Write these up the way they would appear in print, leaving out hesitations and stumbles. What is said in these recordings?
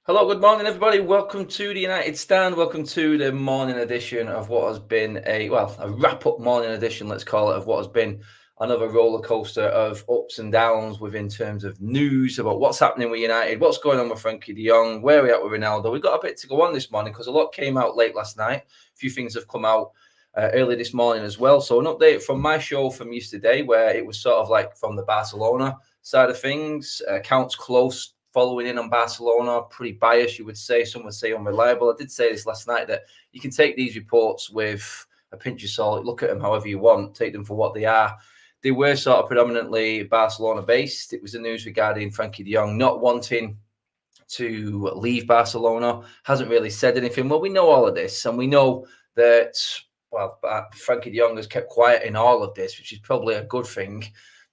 Hello, good morning, everybody. Welcome to the United Stand. Welcome to the morning edition of what has been a wrap-up morning edition, let's call it, of what has been another roller coaster of ups and downs within terms of news about what's happening with United, what's going on with Frankie de Jong, where we're at with Ronaldo. We've got a bit to go on this morning because a lot came out late last night. A few things have come out early this morning as well. So an update from my show from yesterday, where it was sort of like from the Barcelona side of things, accounts close following in on Barcelona, pretty biased, you would say. Some would say unreliable. I did say this last night that you can take these reports with a pinch of salt, look at them however you want, take them for what they are. They were sort of predominantly Barcelona-based. It was the news regarding Frankie de Jong not wanting to leave Barcelona, hasn't really said anything. Well, we know all of this, and we know that, Frankie de Jong has kept quiet in all of this, which is probably a good thing.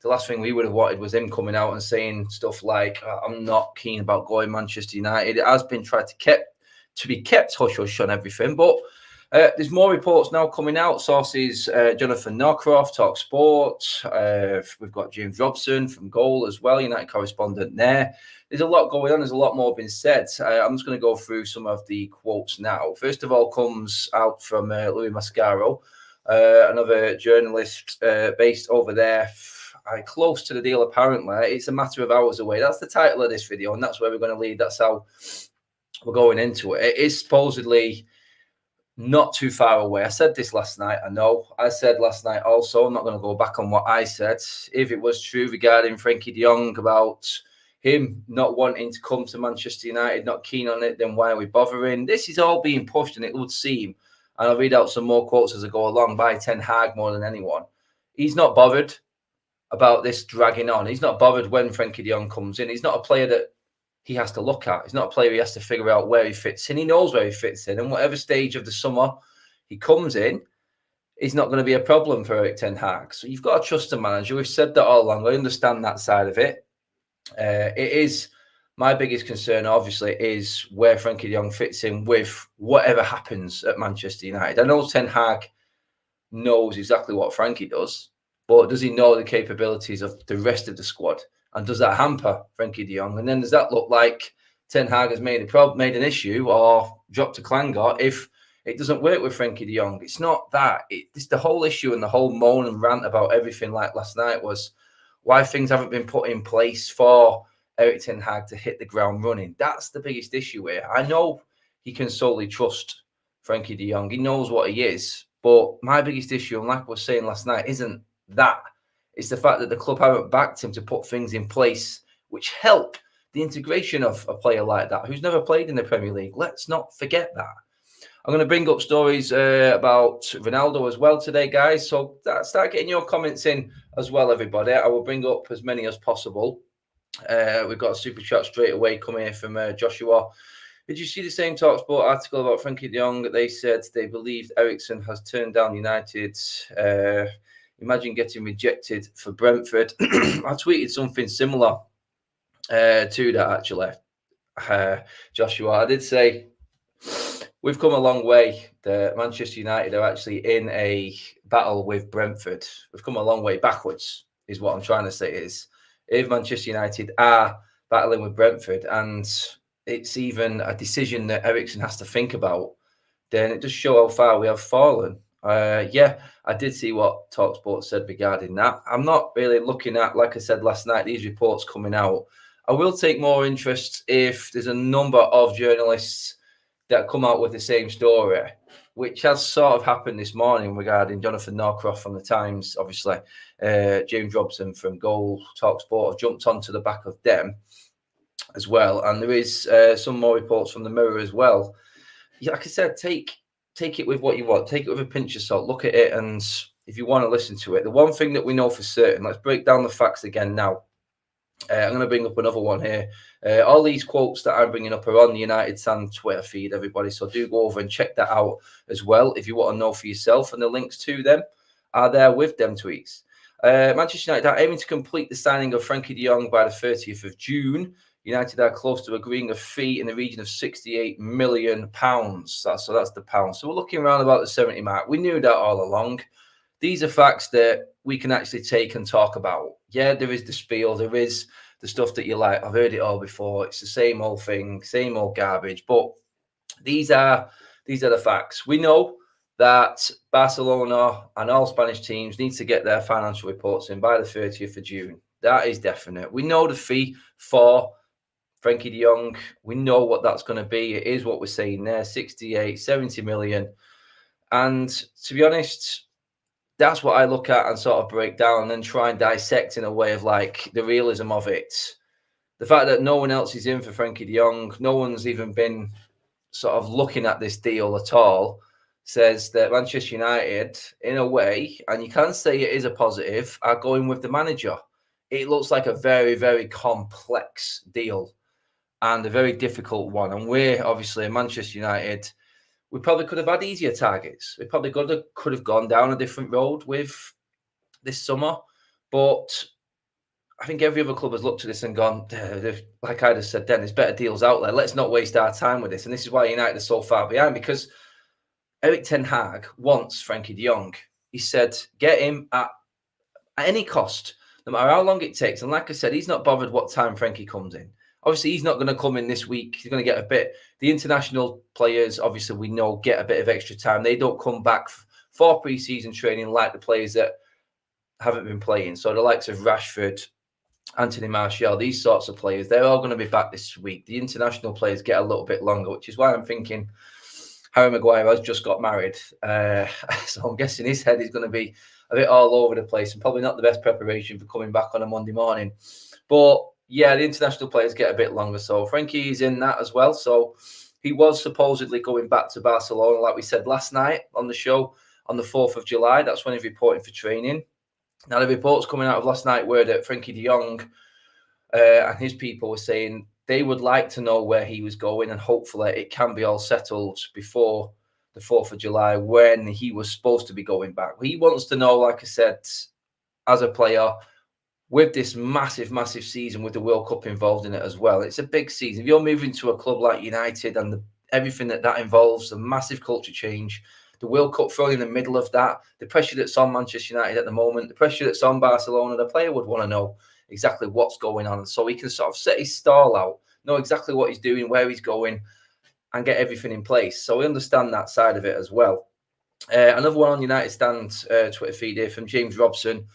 The last thing we would have wanted was him coming out and saying stuff like, I'm not keen about going Manchester United. It has been tried to be kept hush-hush on everything, but there's more reports now coming out. Sources, Jonathan Norcroft, Talk Sport. We've got James Robson from Goal as well, United correspondent there. There's a lot going on. There's a lot more being said. I'm just going to go through some of the quotes now. First of all comes out from Louis Mascaro, another journalist based over there, close to the deal, apparently. It's a matter of hours away. That's the title of this video, and that's where we're going to lead. That's how we're going into it. It is supposedly not too far away. I said this last night. I know. I said last night also, I'm not going to go back on what I said. If it was true regarding Frankie de Jong about him not wanting to come to Manchester United, not keen on it, then why are we bothering? This is all being pushed, and it would seem, and I'll read out some more quotes as I go along, by Ten Hag more than anyone. He's not bothered about this dragging on. He's not bothered when Frankie de Jong comes in. He's not a player that he has to look at. He's not a player he has to figure out where he fits in. He knows where he fits in. And whatever stage of the summer he comes in, he's not going to be a problem for Erik Ten Hag. So you've got to trust the manager. We've said that all along. I understand that side of it. It is my biggest concern, obviously, is where Frankie de Jong fits in with whatever happens at Manchester United. I know Ten Hag knows exactly what Frankie does, but does he know the capabilities of the rest of the squad? And does that hamper Frankie de Jong? And then does that look like Ten Hag has made an issue or dropped a clanger if it doesn't work with Frankie de Jong? It's not that. It's the whole issue, and the whole moan and rant about everything like last night was why things haven't been put in place for Erik Ten Hag to hit the ground running. That's the biggest issue here. I know he can solely trust Frankie de Jong. He knows what he is. But my biggest issue, and like I was saying last night, isn't that. It's the fact that the club haven't backed him to put things in place which help the integration of a player like that who's never played in the Premier League. Let's not forget that. I'm going to bring up stories about Ronaldo as well today, guys. So start getting your comments in as well, everybody. I will bring up as many as possible. We've got a super chat straight away coming in from Joshua. Did you see the same TalkSport article about Frankie de Jong? They said they believed Ericsson has turned down United. Imagine getting rejected for Brentford. I tweeted something similar to that, actually. Joshua, I did say we've come a long way. The Manchester United are actually in a battle with Brentford. We've come a long way backwards, is what I'm trying to say. Is if Manchester United are battling with Brentford, and it's even a decision that Ericsson has to think about, then it does show how far we have fallen. Yeah, I did see what TalkSport said regarding that. I'm not really looking at, like I said last night, these reports coming out. I will take more interest if there's a number of journalists that come out with the same story, which has sort of happened this morning regarding Jonathan Norcroft from the Times, obviously, James Robson from Goal, TalkSport have jumped onto the back of them as well. And there is some more reports from the Mirror as well. Yeah, like I said, take it with what you want. Take it with a pinch of salt. Look at it, and if you want to listen to it. The one thing that we know for certain, let's break down the facts again now. I'm going to bring up another one here. All these quotes that I'm bringing up are on the United Stand Twitter feed, everybody. So do go over and check that out as well if you want to know for yourself. And the links to them are there with them tweets. Manchester United are aiming to complete the signing of Frankie de Jong by the 30th of June. United are close to agreeing a fee in the region of £68 million. So that's the pound. So we're looking around about the 70 mark. We knew that all along. These are facts that we can actually take and talk about. Yeah, there is the spiel. There is the stuff that you're like, I've heard it all before. It's the same old thing, same old garbage. But these are the facts. We know that Barcelona and all Spanish teams need to get their financial reports in by the 30th of June. That is definite. We know the fee for Frankie de Jong, we know what that's going to be. It is what we're saying there, 68, 70 million. And to be honest, that's what I look at and sort of break down and then try and dissect in a way of like the realism of it. The fact that no one else is in for Frankie de Jong, no one's even been sort of looking at this deal at all, says that Manchester United, in a way, and you can say it is a positive, are going with the manager. It looks like a very, very complex deal and a very difficult one. And we're obviously Manchester United. We probably could have had easier targets. We probably could have gone down a different road with this summer. But I think every other club has looked at this and gone, like I just said then, there's better deals out there. Let's not waste our time with this. And this is why United are so far behind, because Erik ten Hag wants Frankie de Jong. He said, get him at any cost, no matter how long it takes. And like I said, he's not bothered what time Frankie comes in. Obviously, he's not going to come in this week. He's going to get a bit. The international players, obviously, we know, get a bit of extra time. They don't come back for pre-season training like the players that haven't been playing. So the likes of Rashford, Anthony Martial, these sorts of players, they're all going to be back this week. The international players get a little bit longer, which is why I'm thinking Harry Maguire has just got married. So I'm guessing his head is going to be a bit all over the place and probably not the best preparation for coming back on a Monday morning. But yeah, the international players get a bit longer. So Frankie is in that as well. So he was supposedly going back to Barcelona, like we said last night on the show, on the 4th of July. That's when he's reporting for training. Now, the reports coming out of last night were that Frankie de Jong and his people were saying they would like to know where he was going, and hopefully it can be all settled before the 4th of July when he was supposed to be going back. He wants to know, like I said, as a player, with this massive, massive season with the World Cup involved in it as well. It's a big season. If you're moving to a club like United and everything that involves, a massive culture change, the World Cup thrown in the middle of that, the pressure that's on Manchester United at the moment, the pressure that's on Barcelona, the player would want to know exactly what's going on so he can sort of set his stall out, know exactly what he's doing, where he's going, and get everything in place. So we understand that side of it as well. Another one on United Stand Twitter feed here from James Robson.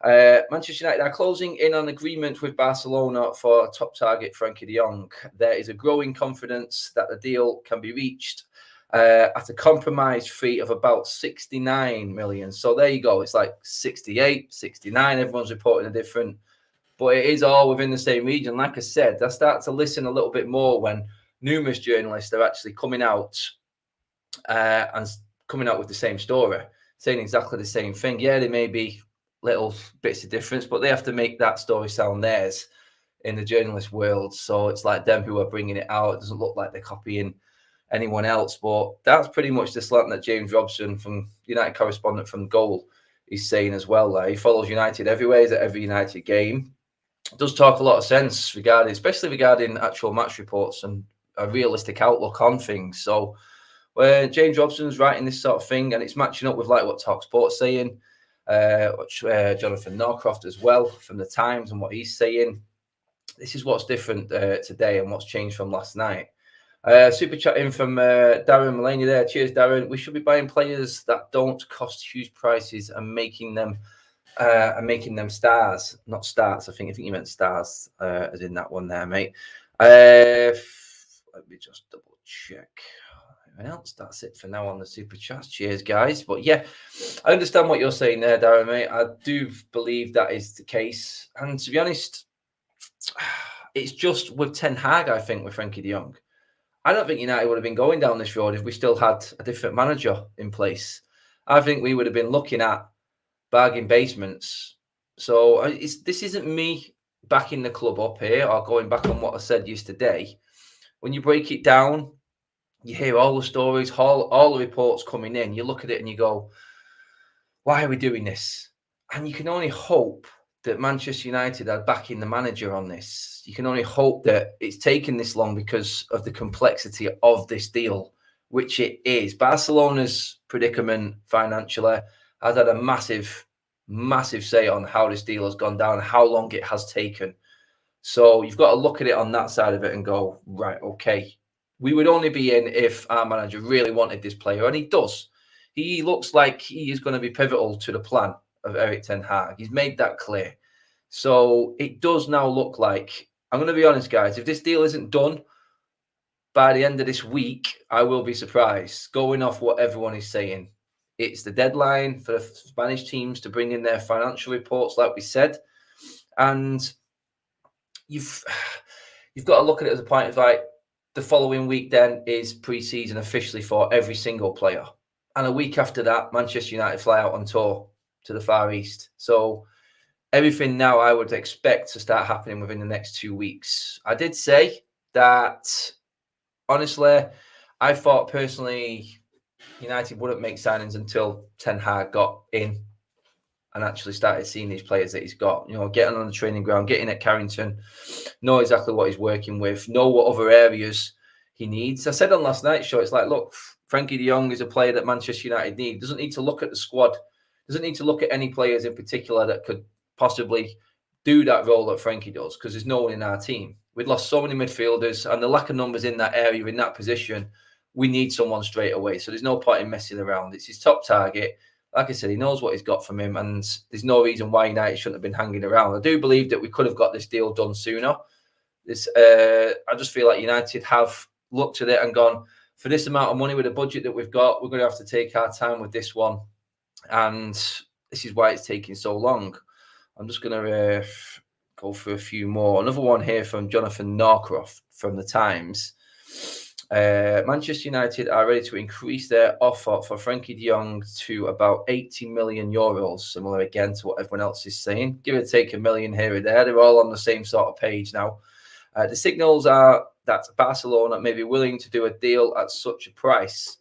Manchester United are closing in on agreement with Barcelona for top target Frankie de Jong. There is a growing confidence that the deal can be reached at a compromise fee of about 69 million. So there you go. It's like 68, 69. Everyone's reporting a different, but it is all within the same region. Like I said, I start to listen a little bit more when numerous journalists are actually coming out and coming out with the same story, saying exactly the same thing. Yeah, there may be little bits of difference, but they have to make that story sound theirs in the journalist world. So it's like them who are bringing it out. It doesn't look like they're copying anyone else, but that's pretty much the slant that James Robson, from United correspondent from Goal, is saying as well. He follows United everywhere. He's at every United game. Does talk a lot of sense especially regarding actual match reports and a realistic outlook on things. So when James Robson's writing this sort of thing, and it's matching up with like what TalkSport's saying, Jonathan Norcroft as well from the Times and what he's saying. This is what's different today and what's changed from last night. Super chat in from Darren Mulaney there. Cheers, Darren. We should be buying players that don't cost huge prices and making them stars, not starts. I think you meant stars, as in that one there, mate. Let me just double check. Anyone else? That's it for now on the super chats. Cheers, guys. But yeah, I understand what you're saying there, Darren, mate. I do believe that is the case. And to be honest, it's just with Ten Hag, I think, with Frankie de Jong. I don't think United would have been going down this road if we still had a different manager in place. I think we would have been looking at bargain basements. So this isn't me backing the club up here or going back on what I said yesterday. When you break it down, you hear all the stories, all the reports coming in. You look at it and you go, why are we doing this? And you can only hope that Manchester United are backing the manager on this. You can only hope that it's taken this long because of the complexity of this deal, which it is. Barcelona's predicament financially has had a massive, massive say on how this deal has gone down and how long it has taken. So you've got to look at it on that side of it and go, right, okay, we would only be in if our manager really wanted this player, and he does. He looks like he is going to be pivotal to the plan of Erik ten Hag. He's made that clear. So it does now look like, I'm going to be honest, guys, if this deal isn't done by the end of this week, I will be surprised, going off what everyone is saying. It's the deadline for Spanish teams to bring in their financial reports, like we said. And you've got to look at it as a point of like, the following week then is pre-season officially for every single player. And a week after that, Manchester United fly out on tour to the Far East. So everything now I would expect to start happening within the next 2 weeks. I did say that, honestly, I thought personally United wouldn't make signings until Ten Hag got in and actually started seeing these players that he's got, getting on the training ground, getting at Carrington, know exactly what he's working with, know what other areas he needs. I said on last night's show, it's like, look, Frankie de Jong is a player that Manchester United need. Doesn't need to look at the squad, doesn't need to look at any players in particular that could possibly do that role that Frankie does, because there's no one in our team. We'd lost so many midfielders, and the lack of numbers in that area, in that position, we need someone straight away. So there's no point in messing around. It's his top target. Like I said, he knows what he's got from him, and there's no reason why United shouldn't have been hanging around. I do believe that we could have got this deal done sooner. I just feel like United have looked at it and gone, for this amount of money with the budget that we've got, we're going to have to take our time with this one. And this is why it's taking so long. I'm just going to go for a few more. Another one here from Jonathan Norcroft from the Times. Manchester United are ready to increase their offer for Frankie de Jong to about 80 million euros, similar again to what everyone else is saying. Give or take a million here or there. They're all on the same sort of page now. The signals are that Barcelona may be willing to do a deal at such a price,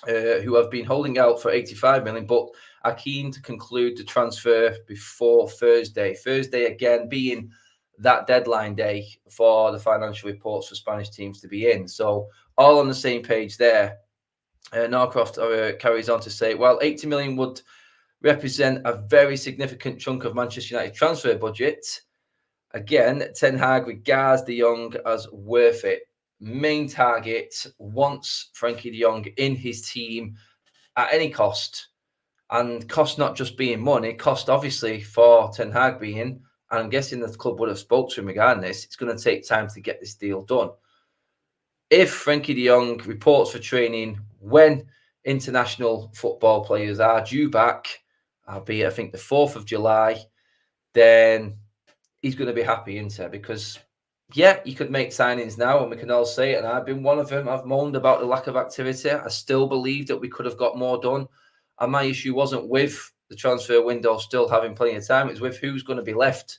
who have been holding out for 85 million, but are keen to conclude the transfer before Thursday. Thursday, again, being that deadline day for the financial reports for Spanish teams to be in. So all on the same page there. Norcroft carries on to say, well, 80 million would represent a very significant chunk of Manchester United transfer budget. Again, Ten Hag regards de Jong as worth it. Main target wants Frankie de Jong in his team at any cost. And cost not just being money, cost obviously for Ten Hag being, and I'm guessing the club would have spoke to him regarding this, it's going to take time to get this deal done. If Frankie de Jong reports for training when international football players are due back, albeit I think the 4th of July, then he's going to be happy, isn't he? Because, yeah, you could make signings now, and we can all say it, and I've been one of them. I've moaned about the lack of activity. I still believe that we could have got more done. And my issue wasn't with the transfer window still having plenty of time. It was with who's going to be left.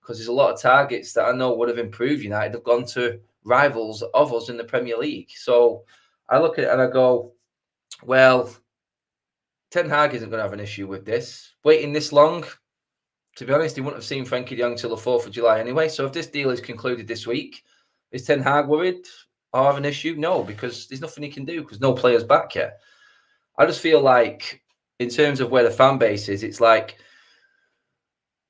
Because there's a lot of targets that I know would have improved United have gone to rivals of us in the Premier League. So I look at it and I go, well, Ten Hag isn't going to have an issue with this. Waiting this long, to be honest, he wouldn't have seen Frankie de Jong till the 4th of July anyway. So if this deal is concluded this week, is Ten Hag worried or have an issue? No, because there's nothing he can do because no player's back yet. I just feel like in terms of where the fan base is, it's like,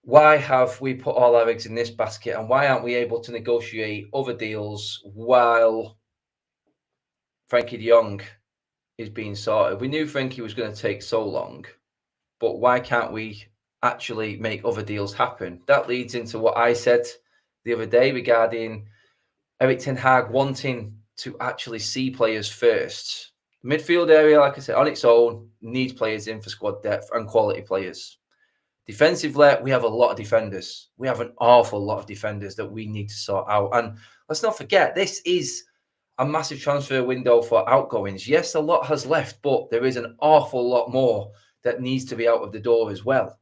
why have we put all our eggs in this basket and why aren't we able to negotiate other deals while Frankie de Jong is being sorted? We knew Frankie was going to take so long, but why can't we actually make other deals happen? That leads into what I said the other day regarding Erik ten Hag wanting to actually see players first. The midfield area, like I said, on its own, needs players in for squad depth and quality players. Defensively, we have a lot of defenders. We have an awful lot of defenders that we need to sort out. And let's not forget, this is a massive transfer window for outgoings. Yes, a lot has left, but there is an awful lot more that needs to be out of the door as well.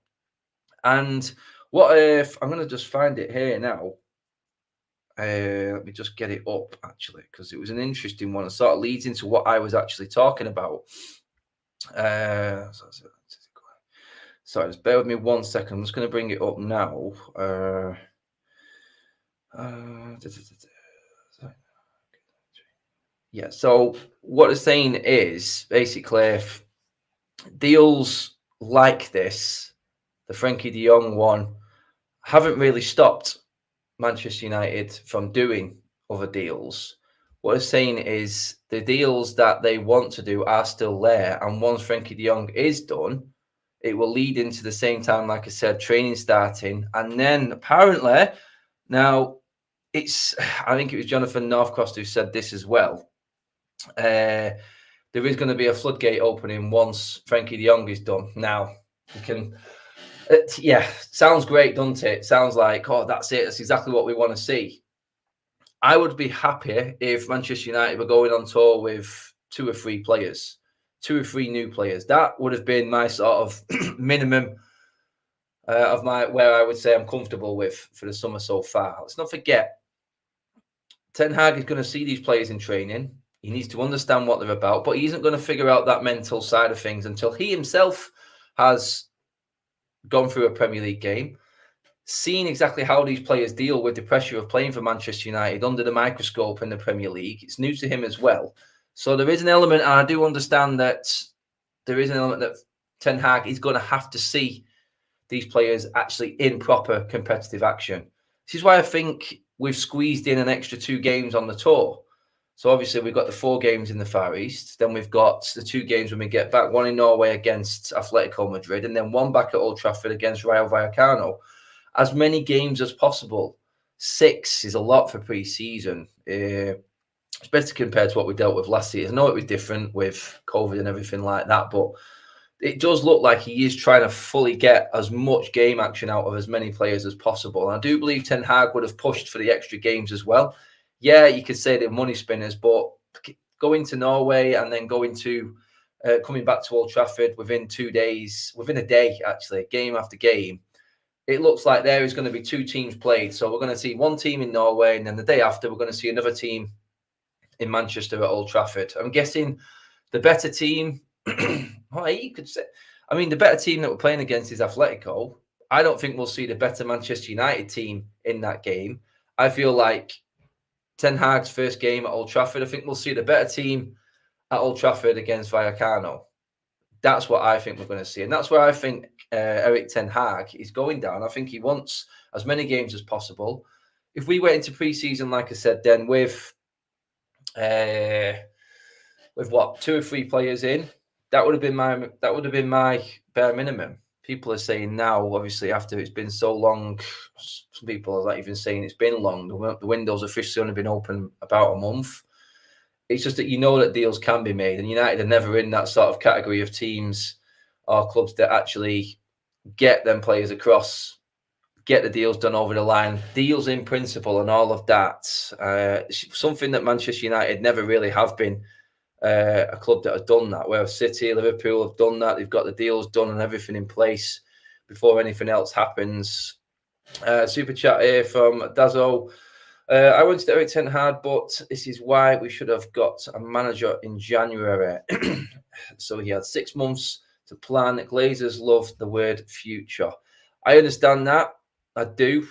And what if, I'm going to just find it here now. Let me just get it up, actually, because it was an interesting one. It sort of leads into what I was actually talking about. Sorry, just bear with me 1 second. I'm just going to bring it up now. Yeah, so what it's saying is basically deals like this, the Frankie de Jong one, haven't really stopped Manchester United from doing other deals. What I'm saying is the deals that they want to do are still there. And once Frankie de Jong is done, it will lead into the same time, like I said, training starting. And then apparently, now I think it was Jonathan Northcross who said this as well. There is going to be a floodgate opening once Frankie de Jong is done. Now, you can, sounds great, doesn't it? Sounds like, oh, that's it. That's exactly what we want to see. I would be happy if Manchester United were going on tour with 2 or 3 players, 2 or 3 new players. That would have been my sort of minimum of where I would say I'm comfortable with for the summer so far. Let's not forget, Ten Hag is going to see these players in training. He needs to understand what they're about, but he isn't going to figure out that mental side of things until he himself has gone through a Premier League game, seeing exactly how these players deal with the pressure of playing for Manchester United under the microscope in the Premier League. It's new to him as well. So there is an element, and I do understand that there is an element that Ten Hag is going to have to see these players actually in proper competitive action. This is why I think we've squeezed in an extra 2 games on the tour. So obviously we've got the 4 games in the Far East. Then we've got the 2 games when we get back, one in Norway against Atletico Madrid, and then one back at Old Trafford against Rayo Vallecano. As many games as possible. 6 is a lot for pre-season, especially compared to what we dealt with last season. I know it was different with COVID and everything like that, but it does look like he is trying to fully get as much game action out of as many players as possible. And I do believe Ten Hag would have pushed for the extra games as well. Yeah, you could say they're money spinners, but going to Norway and then coming back to Old Trafford within 2 days, within a day, actually, game after game, it looks like there is going to be 2 teams played. So we're going to see one team in Norway, and then the day after, we're going to see another team in Manchester at Old Trafford. I'm guessing the better team, well, you could say, I mean, the better team that we're playing against is Atletico. I don't think we'll see the better Manchester United team in that game. I feel like Ten Hag's first game at Old Trafford, I think we'll see the better team at Old Trafford against Vallecano. That's what I think we're going to see. And that's where I think Erik Ten Hag is going down. I think he wants as many games as possible. If we went into pre-season, like I said, then with what, 2 or 3 players in, that would have been my bare minimum. People are saying now, obviously, after it's been so long, some people are not even saying it's been long. The window's officially only been open about a month. It's just that you know that deals can be made, and United are never in that sort of category of teams or clubs that actually get them players across, get the deals done over the line, deals in principle and all of that. Something that Manchester United never really have been a club that has done that, where City, Liverpool have done that. They've got the deals done and everything in place before anything else happens. Super chat here from Dazo. I wanted Erik Ten Hag, but this is why we should have got a manager in January. So he had 6 months to plan. Glazers love the word future. I understand that. I do.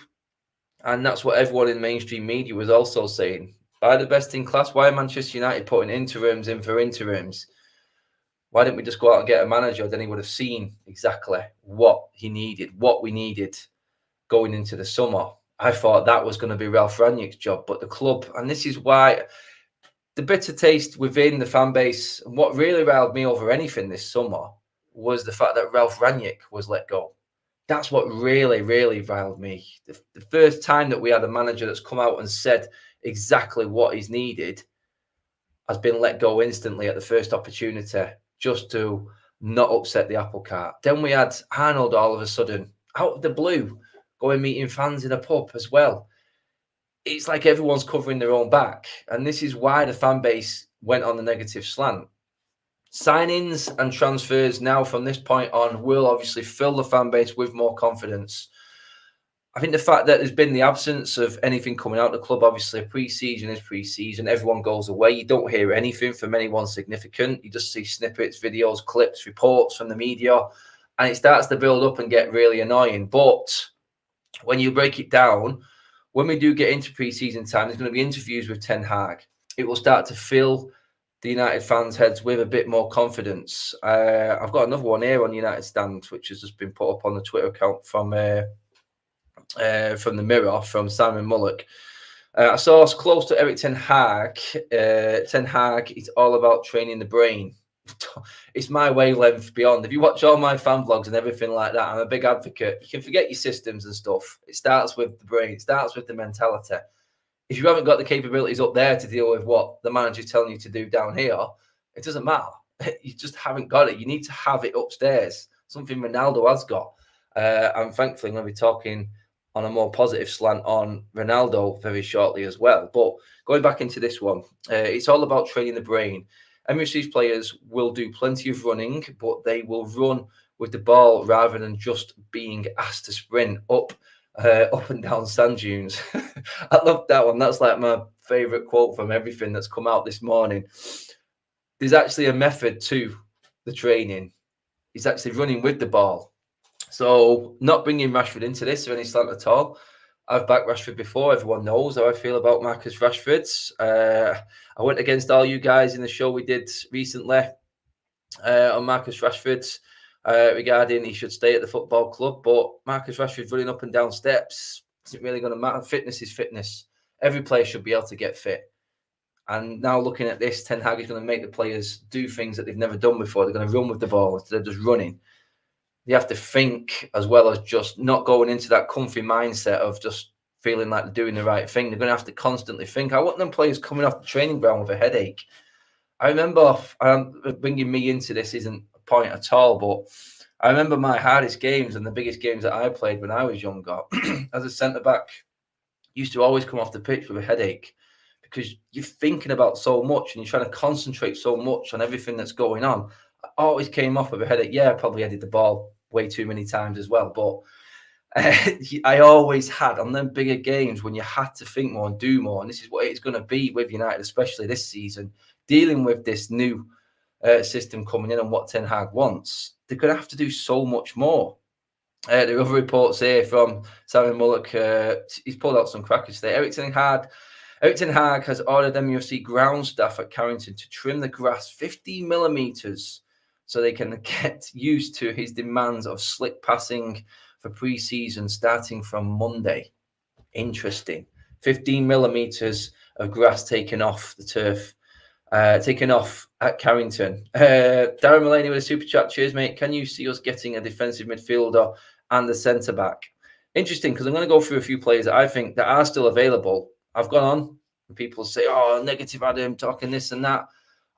And that's what everyone in mainstream media was also saying. By the best in class, why are Manchester United putting interims in for interims? Why didn't we just go out and get a manager? Then he would have seen exactly what he needed, what we needed going into the summer. I thought that was going to be Ralph Rangnick's job, but the club, and this is why the bitter taste within the fan base, and what really riled me over anything this summer was the fact that Ralph Rangnick was let go. That's what really, really riled me. The first time that we had a manager that's come out and said exactly what is needed has been let go instantly at the first opportunity, just to not upset the apple cart. Then we had Arnold all of a sudden, out of the blue, going meeting fans in a pub as well. It's like everyone's covering their own back. And this is why the fan base went on the negative slant. Signings and transfers now from this point on will obviously fill the fan base with more confidence. I think the fact that there's been the absence of anything coming out of the club, obviously pre-season is pre-season. Everyone goes away. You don't hear anything from anyone significant. You just see snippets, videos, clips, reports from the media, and it starts to build up and get really annoying. But when you break it down, when we do get into pre-season time, there's going to be interviews with Ten Hag. It will start to fill the United fans' heads with a bit more confidence. I've got another one here on United Stand, which has just been put up on the Twitter account from from the Mirror from Simon Mullock. I saw us close to Eric Ten Hag. Ten Hag, it's all about training the brain. It's my wavelength beyond. If you watch all my fan vlogs and everything like that, I'm a big advocate. You can forget your systems and stuff. It starts with the brain. It starts with the mentality. If you haven't got the capabilities up there to deal with what the manager's telling you to do down here, it doesn't matter. You just haven't got it. You need to have it upstairs. Something Ronaldo has got. And thankfully, I'm going to be talking on a more positive slant on Ronaldo very shortly as well. But going back into this one, it's all about training the brain. MUFC's players will do plenty of running, but they will run with the ball rather than just being asked to sprint up and down sand dunes. I love that one. That's like my favorite quote from everything that's come out this morning. There's actually a method to the training. He's actually running with the ball. So not bringing Rashford into this or any slant at all. I've backed Rashford before. Everyone knows how I feel about Marcus Rashford. I went against all you guys in the show we did recently on Marcus Rashford regarding he should stay at the football club. But Marcus Rashford running up and down steps isn't really going to matter. Fitness is fitness. Every player should be able to get fit. And now looking at this, Ten Hag is going to make the players do things that they've never done before. They're going to run with the ball instead of just running. They have to think as well as just not going into that comfy mindset of just feeling like they're doing the right thing. They're going to have to constantly think. I want them players coming off the training ground with a headache. I remember, bringing me into this isn't a point at all, but I remember my hardest games and the biggest games that I played when I was younger as a centre-back used to always come off the pitch with a headache because you're thinking about so much and you're trying to concentrate so much on everything that's going on. I always came off with a headache. Yeah, I probably headed the ball way too many times as well, but I always had on them bigger games when you had to think more and do more, and this is what it's going to be with United, especially this season, dealing with this new system coming in and what Ten Hag wants. They're going to have to do so much more. There are other reports here from Simon Mullock. He's pulled out some crackers today. Eric Ten Hag has ordered MUFC ground staff at Carrington to trim the grass 50 millimeters so they can get used to his demands of slick passing for pre-season starting from Monday. Interesting. 15 millimeters of grass taken off the turf, taken off at Carrington. Darren Mulaney with a super chat. Cheers, mate. Can you see us getting a defensive midfielder and the centre-back? Interesting, because I'm going to go through a few players that I think that are still available. I've gone on and people say, oh, negative Adam, talking this and that.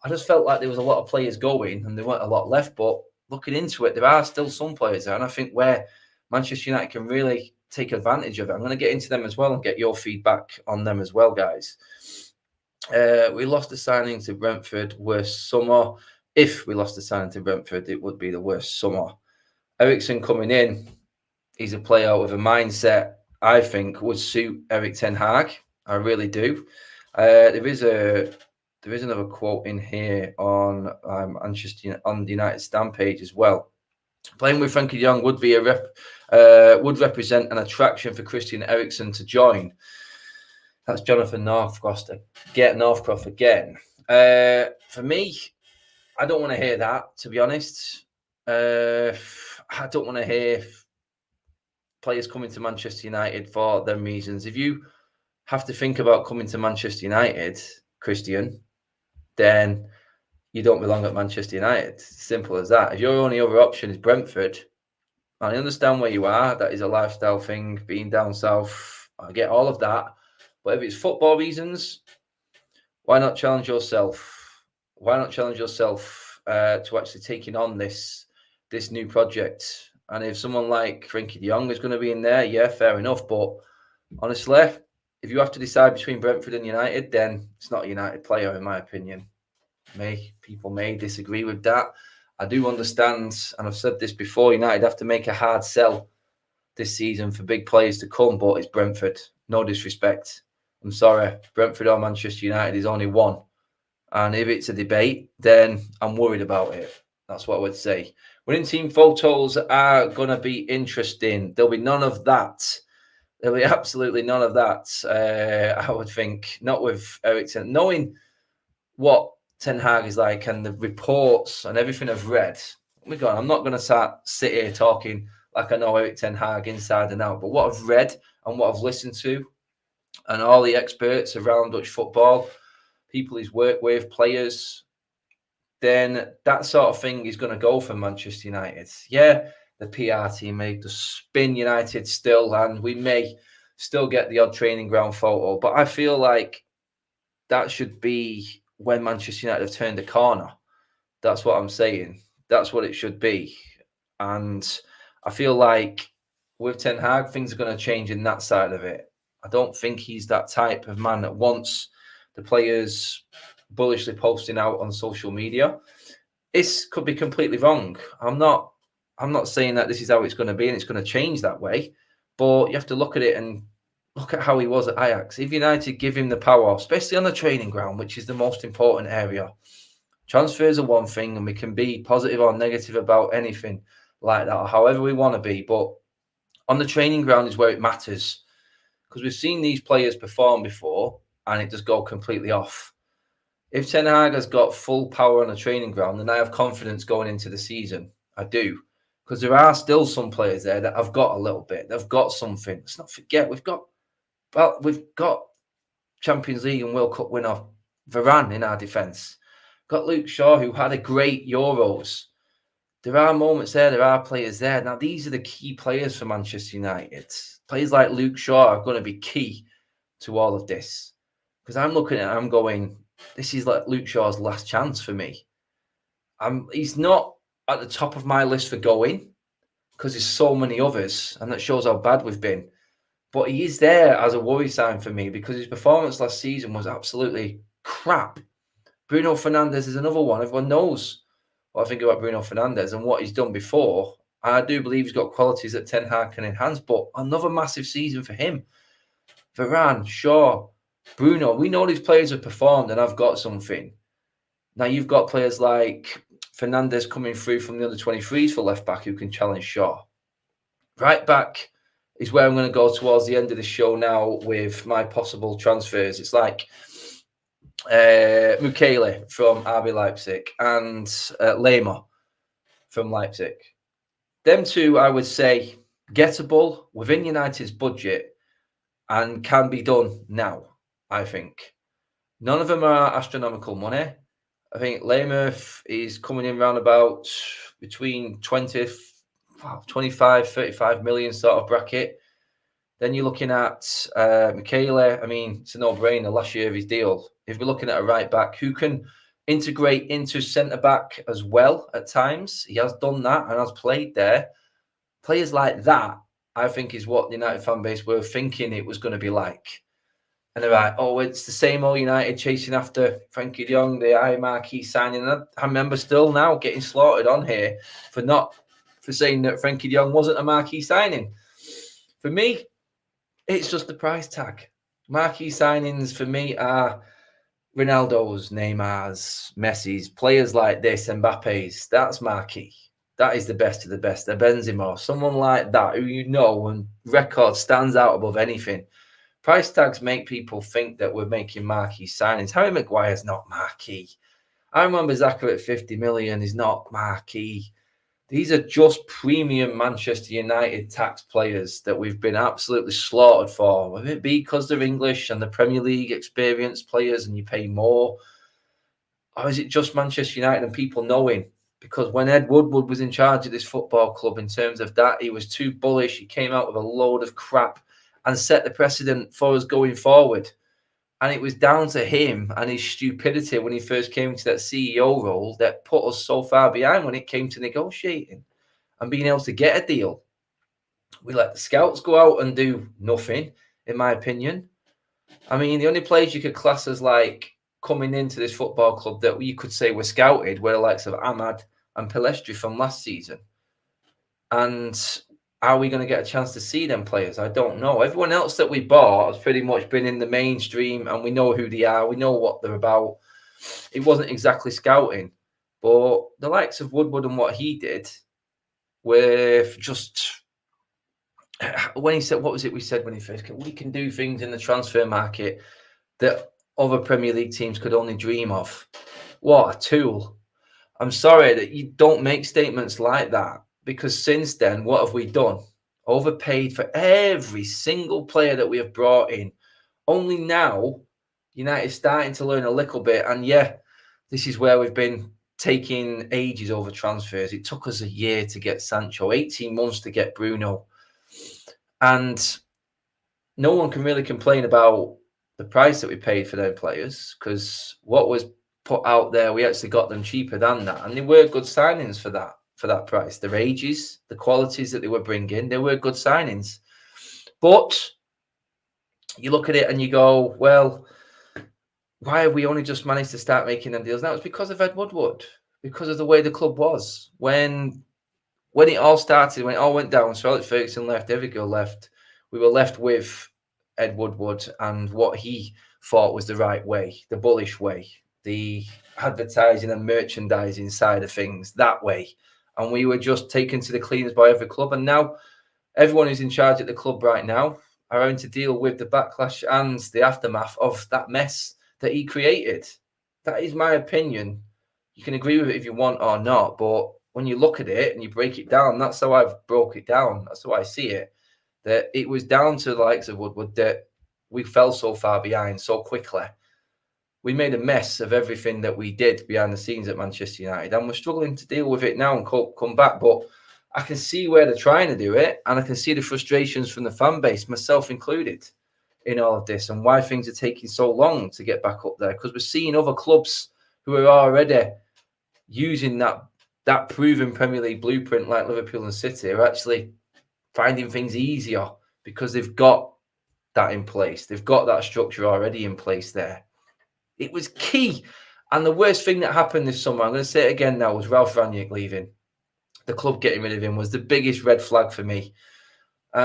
I just felt like there was a lot of players going and there weren't a lot left. But looking into it, there are still some players there. And I think where Manchester United can really take advantage of it. I'm going to get into them as well and get your feedback on them as well, guys. We lost the signing to Brentford, worst summer. If we lost the signing to Brentford, it would be the worst summer. Eriksen coming in, he's a player with a mindset I think would suit Eric Ten Hag. I really do. There is another quote in here on Manchester on the United stand page as well. Playing with Frankie de Jong would be would represent an attraction for Christian Eriksen to join. That's Jonathan Northcroft again. For me, I don't want to hear that, to be honest. I don't want to hear players coming to Manchester United for them reasons. If you have to think about coming to Manchester United, Christian, then you don't belong at Manchester United. Simple as that. If your only other option is Brentford, I understand where you are. That is a lifestyle thing, being down south. I get all of that. But if it's football reasons, why not challenge yourself? Why not challenge yourself to actually taking on this new project? And if someone like Frankie de Jong is going to be in there, yeah, fair enough. But honestly, if you have to decide between Brentford and United, then it's not a United player, in my opinion. People may disagree with that. I do understand, and I've said this before, United have to make a hard sell this season for big players to come, but it's Brentford. No disrespect. I'm sorry, Brentford or Manchester United is only one. And if it's a debate, then I'm worried about it. That's what I would say. Winning team photos are going to be interesting. There'll be none of that. There'll be absolutely none of that, I would think. Not with Eriksen. Knowing what Ten Hag is like and the reports and everything I've read, I'm not going to sit here talking like I know Erik ten Hag inside and out. But what I've read and what I've listened to, and all the experts around Dutch football, people he's worked with, players, then that sort of thing is going to go for Manchester United. Yeah, the PR team may just spin United still, and we may still get the odd training ground photo. But I feel like that should be when Manchester United have turned a corner. That's what I'm saying. That's what it should be. And I feel like with Ten Hag, things are going to change in that side of it. I don't think he's that type of man that wants the players bullishly posting out on social media. This could be completely wrong. I'm not saying that this is how it's going to be and it's going to change that way. But you have to look at it and look at how he was at Ajax. If United give him the power, especially on the training ground, which is the most important area, transfers are one thing, and we can be positive or negative about anything like that, or however we want to be. But on the training ground is where it matters, because we've seen these players perform before, and it just go completely off. If Ten Hag has got full power on the training ground, then I have confidence going into the season. I do, because there are still some players there that have got a little bit. They've got something. Let's not forget we've got Champions League and World Cup winner Varane in our defence. Got Luke Shaw, who had a great Euros. There are moments there. There are players there. Now, these are the key players for Manchester United. Players like Luke Shaw are going to be key to all of this. Because I'm looking at it, I'm going, this is like Luke Shaw's last chance for me. He's not at the top of my list for going, because there's so many others, and that shows how bad we've been. But he is there as a worry sign for me, because his performance last season was absolutely crap. Bruno Fernandes is another one. Everyone knows what I think about Bruno Fernandes and what he's done before. I do believe he's got qualities that Ten Hag can enhance, but another massive season for him. Varane, Shaw, Bruno, we know these players have performed and have got something. Now you've got players like Fernandes coming through from the under 23s for left back who can challenge Shaw. Right back is where I'm going to go towards the end of the show now with my possible transfers. It's like Mukele from RB Leipzig and Lema from Leipzig. Them two, I would say, gettable within United's budget and can be done now, I think. None of them are astronomical money. I think Lema is coming in around about between 25, 35 million sort of bracket. Then you're looking at Mukele. I mean, it's a no-brainer. Last year of his deal. If we're looking at a right back who can integrate into centre back as well at times, he has done that and has played there. Players like that, I think, is what the United fan base were thinking it was going to be like. And they're like, oh, it's the same old United chasing after Frankie de Jong, the high marquee signing. And I remember still now getting slaughtered on here for saying that Frankie de Jong wasn't a marquee signing. For me, it's just the price tag. Marquee signings for me are Ronaldo's, Neymar's, Messi's, players like this, Mbappe's. That's marquee. That is the best of the best. A Benzema, someone like that who you know and record stands out above anything. Price tags make people think that we're making marquee signings. Harry Maguire's not marquee. I remember Xhaka at 50 million is not marquee. These are just premium Manchester United tax players that we've been absolutely slaughtered for. Whether it be because they're English and the Premier League experienced players and you pay more, or is it just Manchester United and people knowing? Because when Ed Woodward was in charge of this football club, in terms of that, he was too bullish. He came out with a load of crap and set the precedent for us going forward. And it was down to him and his stupidity when he first came into that CEO role that put us so far behind when it came to negotiating and being able to get a deal. We let the scouts go out and do nothing, in my opinion. I mean, the only players you could class as like coming into this football club that you could say were scouted were the likes of Ahmad and Pelestri from last season. And are we going to get a chance to see them players? I don't know. Everyone else that we bought has pretty much been in the mainstream and we know who they are. We know what they're about. It wasn't exactly scouting, but the likes of Woodward and what he did with just when he said, what was it we said when he first came? We can do things in the transfer market that other Premier League teams could only dream of. What a tool. I'm sorry that you don't make statements like that because since then, what have we done? Overpaid for every single player that we have brought in. Only now, United starting to learn a little bit. And yeah, this is where we've been taking ages over transfers. It took us a year to get Sancho, 18 months to get Bruno. And no one can really complain about the price that we paid for their players, because what was put out there, we actually got them cheaper than that. And they were good signings for that price. Their ages, the qualities that they were bringing, they were good signings. But you look at it and you go, well, why have we only just managed to start making them deals now? It's because of Ed Woodward, because of the way the club was. When it all started, when it all went down, so Alex Ferguson left, Evergill left, we were left with Ed Woodward and what he thought was the right way, the bullish way, the advertising and merchandising side of things, that way. And we were just taken to the cleaners by every club. And now everyone who's in charge at the club right now are having to deal with the backlash and the aftermath of that mess that he created. That is my opinion. You can agree with it if you want or not, but when you look at it and you break it down, that's how I've broke it down. That's how I see it. That it was down to the likes of Woodward that we fell so far behind so quickly. We made a mess of everything that we did behind the scenes at Manchester United, and we're struggling to deal with it now and come back. But I can see where they're trying to do it, and I can see the frustrations from the fan base, myself included, in all of this, and why things are taking so long to get back up there. Because we're seeing other clubs who are already using that proven Premier League blueprint, like Liverpool and City, are actually finding things easier because they've got that in place. They've got that structure already in place there. It was key. And the worst thing that happened this summer, I'm going to say it again now, was Ralph Rangnick leaving. The club getting rid of him was the biggest red flag for me.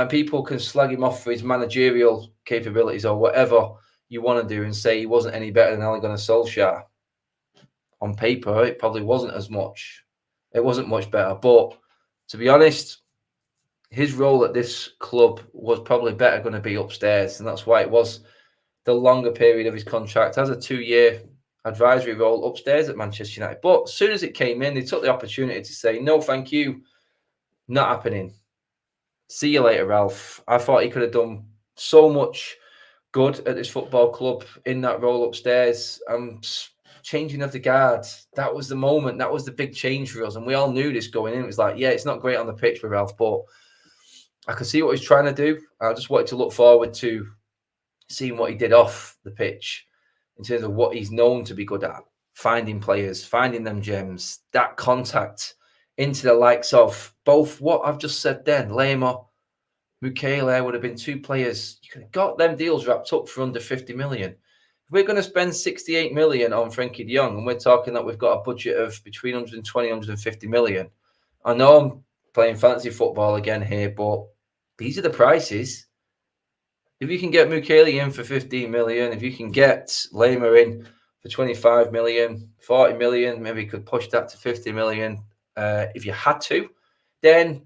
People can slag him off for his managerial capabilities or whatever you want to do and say he wasn't any better than Ole Gunnar Solskjaer. On paper, it probably wasn't as much. It wasn't much better. But to be honest, his role at this club was probably better going to be upstairs. And that's why it was the longer period of his contract as a 2-year advisory role upstairs at Manchester United. But as soon as it came in, they took the opportunity to say, no, thank you, not happening. See you later, Ralph. I thought he could have done so much good at this football club in that role upstairs. Changing of the guard, that was the moment. That was the big change for us. And we all knew this going in. It was like, yeah, it's not great on the pitch for Ralph, but I could see what he's trying to do. I just wanted to look forward to seeing what he did off the pitch in terms of what he's known to be good at. Finding players, finding them gems, that contact into the likes of both what I've just said then, Lema, Mukiele would have been 2 players. You could have got them deals wrapped up for under 50 million. If we're going to spend 68 million on Frankie de Jong, and we're talking that we've got a budget of between 120 and 150 million. I know I'm playing fancy football again here, but these are the prices. If you can get Mukiele in for 15 million, if you can get Lema in for 25 million, 40 million, maybe you could push that to 50 million if you had to, then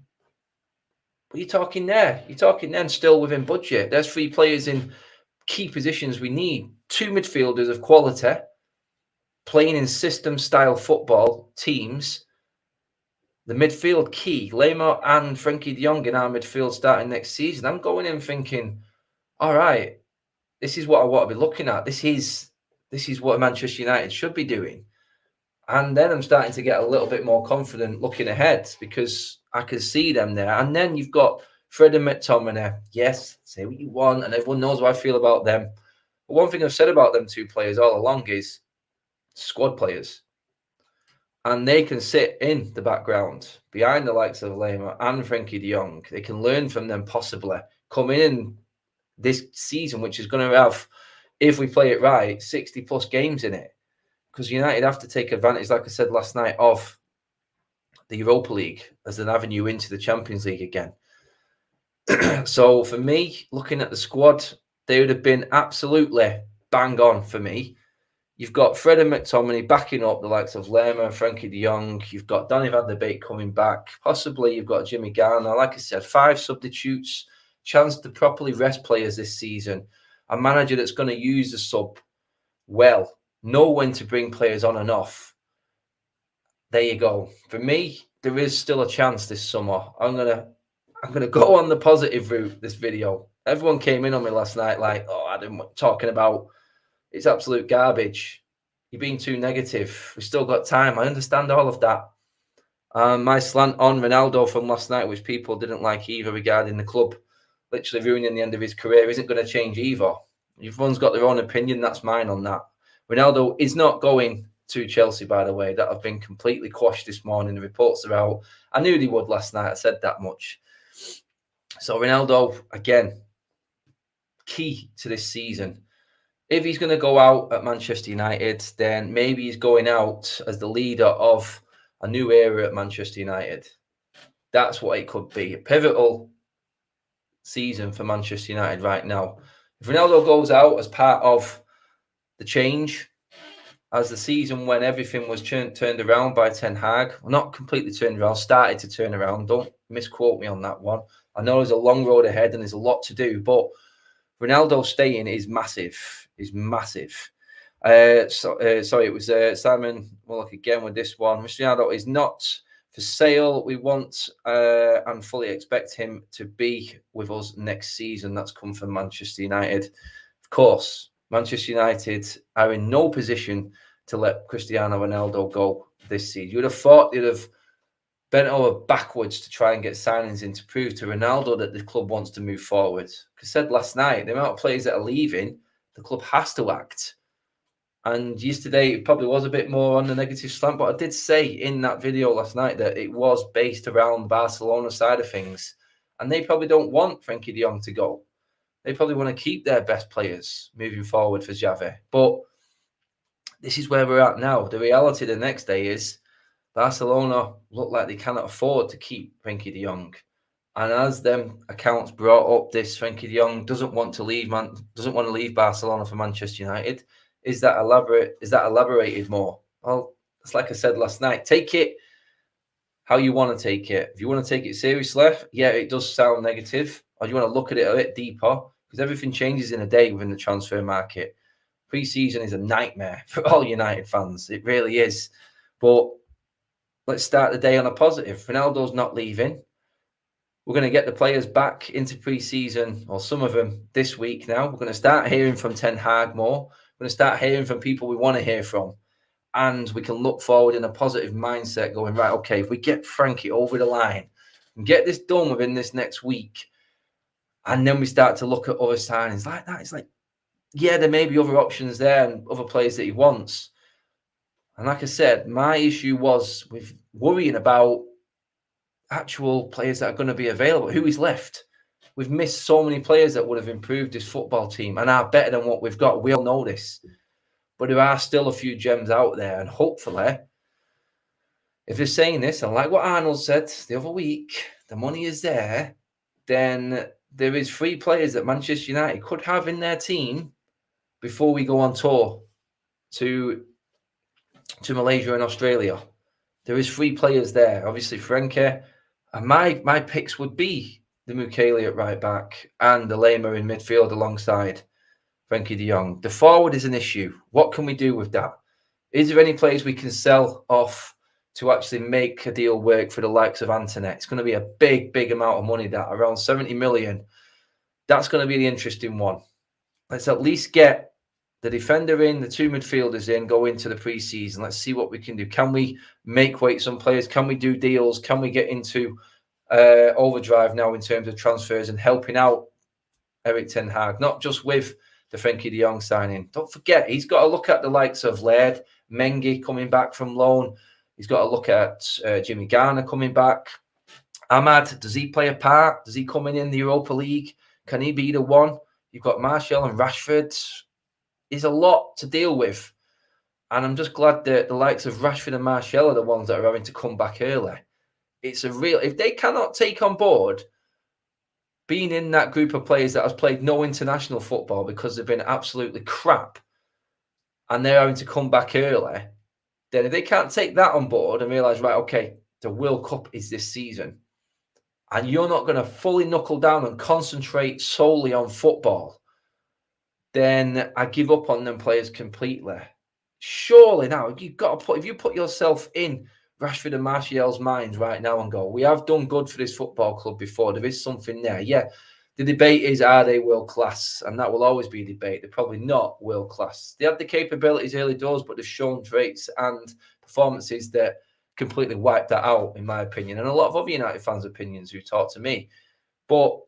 what are you talking there? You're talking then still within budget. There's 3 players in key positions we need. 2 midfielders of quality, playing in system-style football teams. The midfield key, Lema and Frankie de Jong in our midfield starting next season. I'm going in thinking, all right, this is what I want to be looking at. This is what Manchester United should be doing. And then I'm starting to get a little bit more confident looking ahead because I can see them there. And then you've got Fred and McTominay. Yes, say what you want, and everyone knows how I feel about them. But one thing I've said about them 2 players all along is squad players. And they can sit in the background behind the likes of Lema and Frankie de Jong. They can learn from them possibly. Come in this season, which is going to have, if we play it right, 60+ games in it. Because United have to take advantage, like I said last night, of the Europa League as an avenue into the Champions League again. So for me, looking at the squad, they would have been absolutely bang on for me. You've got Fred and McTominay backing up the likes of Lema and Frankie de Jong. You've got Donny van de Beek coming back. Possibly you've got Jimmy Garner. Like I said, 5 substitutes, chance to properly rest players this season. A manager that's going to use the sub well, know when to bring players on and off. There you go. For me, there is still a chance this summer. I'm gonna go on the positive route. This video. Everyone came in on me last night like, oh, Adam, talking about it's absolute garbage. You're being too negative. We've still got time. I understand all of that. My slant on Ronaldo from last night, which people didn't like either, regarding the club literally ruining the end of his career, isn't going to change either. Everyone's got their own opinion. That's mine on that. Ronaldo is not going to Chelsea, by the way. That have been completely quashed this morning. The reports are out. I knew they would last night. I said that much. So Ronaldo, again, key to this season. If he's going to go out at Manchester United, then maybe he's going out as the leader of a new era at Manchester United. That's what it could be. A pivotal season for Manchester United right now. If Ronaldo goes out as part of the change, as the season when everything was turned around by Ten Hag, well, not completely turned around, started to turn around. Don't misquote me on that one. I know there's a long road ahead and there's a lot to do, but Ronaldo staying is massive. Sorry, it was Simon Mullock again with this one. Mr. Ronaldo is not for sale. We want and fully expect him to be with us next season. That's come from Manchester United. Of course, Manchester United are in no position to let Cristiano Ronaldo go this season. You would have thought they'd have bent over backwards to try and get signings in to prove to Ronaldo that the club wants to move forward. I said last night, the amount of players that are leaving, the club has to act. And yesterday, it probably was a bit more on the negative slant, but I did say in that video last night that it was based around Barcelona side of things. And they probably don't want Frankie de Jong to go. They probably want to keep their best players moving forward for Xavi. But this is where we're at now. The reality the next day is Barcelona look like they cannot afford to keep Frankie de Jong. And as them accounts brought up, this Frankie de Jong doesn't want to leave Barcelona for Manchester United. Is that elaborated more? Well, it's like I said last night. Take it how you want to take it. If you want to take it seriously, yeah, it does sound negative. Or you want to look at it a bit deeper, because everything changes in a day within the transfer market. Pre-season is a nightmare for all United fans. It really is. But let's start the day on a positive. Ronaldo's not leaving. We're going to get the players back into pre-season, or some of them this week now. We're going to start hearing from Ten Hag more. We're going to start hearing from people we want to hear from. And we can look forward in a positive mindset going, right, okay, if we get Frankie over the line and get this done within this next week, and then we start to look at other signings like that, it's like, yeah, there may be other options there and other players that he wants. And like I said, my issue was with worrying about actual players that are going to be available. Who is left? We've missed so many players that would have improved this football team and are better than what we've got. We all know this. But there are still a few gems out there. And hopefully, if they're saying this, and like what Arnold said the other week, the money is there, then there is 3 players that Manchester United could have in their team before we go on tour to Malaysia and Australia. There is 3 players there. Obviously, Frankie. And my picks would be the Mukiele at right back and the Lema in midfield alongside Frankie de Jong. The forward is an issue. What can we do with that? Is there any players we can sell off to actually make a deal work for the likes of Antonet? It's going to be a big amount of money, that around 70 million. That's going to be the interesting one. Let's at least get the defender in, the 2 midfielders in, go into the pre-season. Let's see what we can do. Can we make weight some players? Can we do deals? Can we get into overdrive now in terms of transfers and helping out Erik Ten Hag, not just with the Frankie de Jong signing? Don't forget, he's got to look at the likes of Laird, Mengi coming back from loan. He's got to look at Jimmy Garner coming back. Ahmad, does he play a part? Does he come in the Europa League? Can he be the one? You've got Martial and Rashford. There's a lot to deal with. And I'm just glad that the likes of Rashford and Martial are the ones that are having to come back early. It's a real... If they cannot take on board being in that group of players that has played no international football because they've been absolutely crap and they're having to come back early, then if they can't take that on board and realise, right, okay, the World Cup is this season and you're not going to fully knuckle down and concentrate solely on football, then I give up on them players completely. Surely now, you've got to put... If you put yourself in Rashford and Martial's minds right now and go, we have done good for this football club before. There is something there. Yeah, the debate is, are they world class? And that will always be a debate. They're probably not world class. They had the capabilities early doors, but they've shown traits and performances that completely wiped that out, in my opinion, and a lot of other United fans' opinions who talk to me. But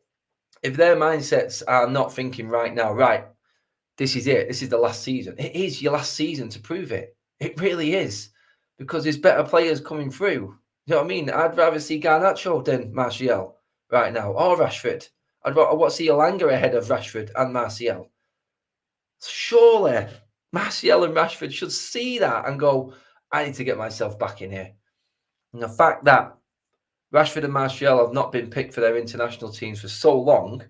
if their mindsets are not thinking right now, right, this is it, this is the last season. It is your last season to prove it. It really is, because there's better players coming through. You know what I mean? I'd rather see Garnacho than Martial right now, or Rashford. I want to see Elanga ahead of Rashford and Martial. Surely Martial and Rashford should see that and go, I need to get myself back in here. And the fact that Rashford and Martial have not been picked for their international teams for so long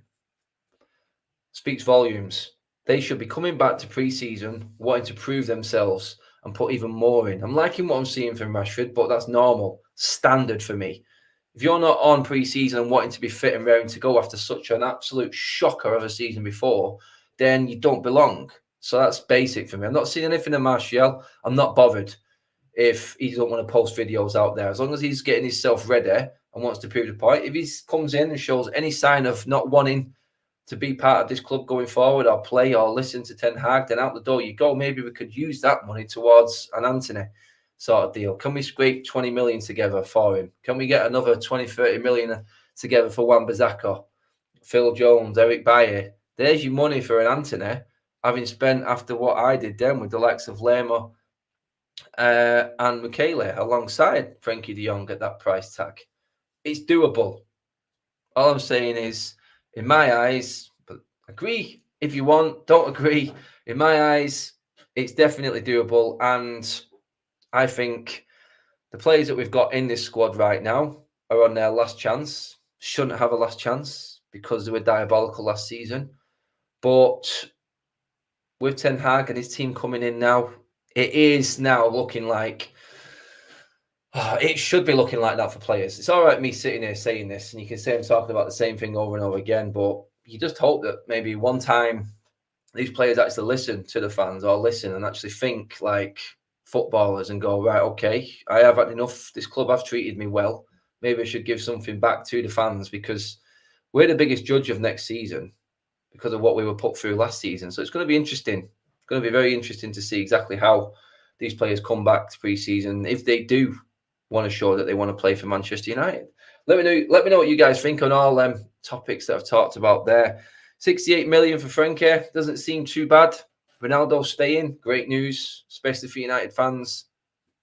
speaks volumes. They should be coming back to pre-season, wanting to prove themselves and put even more in. I'm liking what I'm seeing from Rashford, but that's normal, standard for me. If you're not on pre-season and wanting to be fit and raring to go after such an absolute shocker of a season before, then you don't belong. So that's basic for me. I'm not seeing anything in Martial. I'm not bothered if he doesn't want to post videos out there. As long as he's getting himself ready and wants to prove the point. If he comes in and shows any sign of not wanting to be part of this club going forward or play or listen to Ten Hag, then out the door you go. Maybe we could use that money towards an Anthony sort of deal. Can we scrape 20 million together for him? Can we get another 20, 30 million together for Wan-Bissaka, Phil Jones, Eric Bailly? There's your money for an Anthony, having spent after what I did then with the likes of Lerma and Michele alongside Frankie de Jong at that price tag. It's doable. All I'm saying is, in my eyes, but agree if you want, don't agree. In my eyes, it's definitely doable. And I think the players that we've got in this squad right now are on their last chance. Shouldn't have a last chance because they were diabolical last season. But with Ten Hag and his team coming in now, it is now looking like it should be looking like that for players. It's all right me sitting here saying this, and you can say I'm talking about the same thing over and over again, but you just hope that maybe one time these players actually listen to the fans or listen and actually think like footballers and go, right, okay, I have had enough. This club have treated me well. Maybe I should give something back to the fans, because we're the biggest judge of next season because of what we were put through last season. So it's going to be interesting. It's going to be very interesting to see exactly how these players come back to pre-season, if they do want to show that they want to play for Manchester United. Let me know what you guys think on all them topics that I've talked about there. 68 million for Frankie doesn't seem too bad. Ronaldo staying, great news, especially for United fans.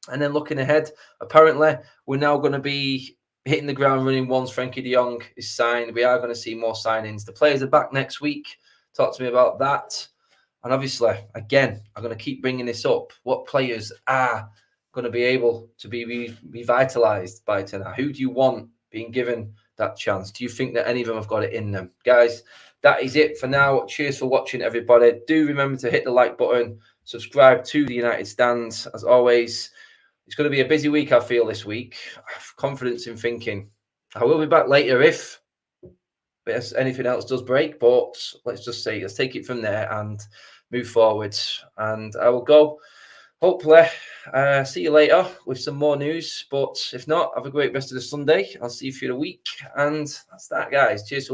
And then looking ahead, apparently we're now going to be hitting the ground running once Frankie de Jong is signed. We are going to see more signings. The players are back next week. Talk to me about that. And obviously, again, I'm going to keep bringing this up. What players are going to be able to be revitalized by Ten Hag? Who do you want being given that chance? Do you think that any of them have got it in them? Guys, that is it for now. Cheers for watching, everybody. Do remember to hit the like button, subscribe to the United Stand. As always, it's going to be a busy week, I feel, this week. I have confidence in thinking I will be back later if anything else does break, but let's just say, let's take it from there and move forward. And I will go, hopefully, see you later with some more news. But if not, have a great rest of the Sunday. I'll see you through the week. And that's that, guys. Cheers for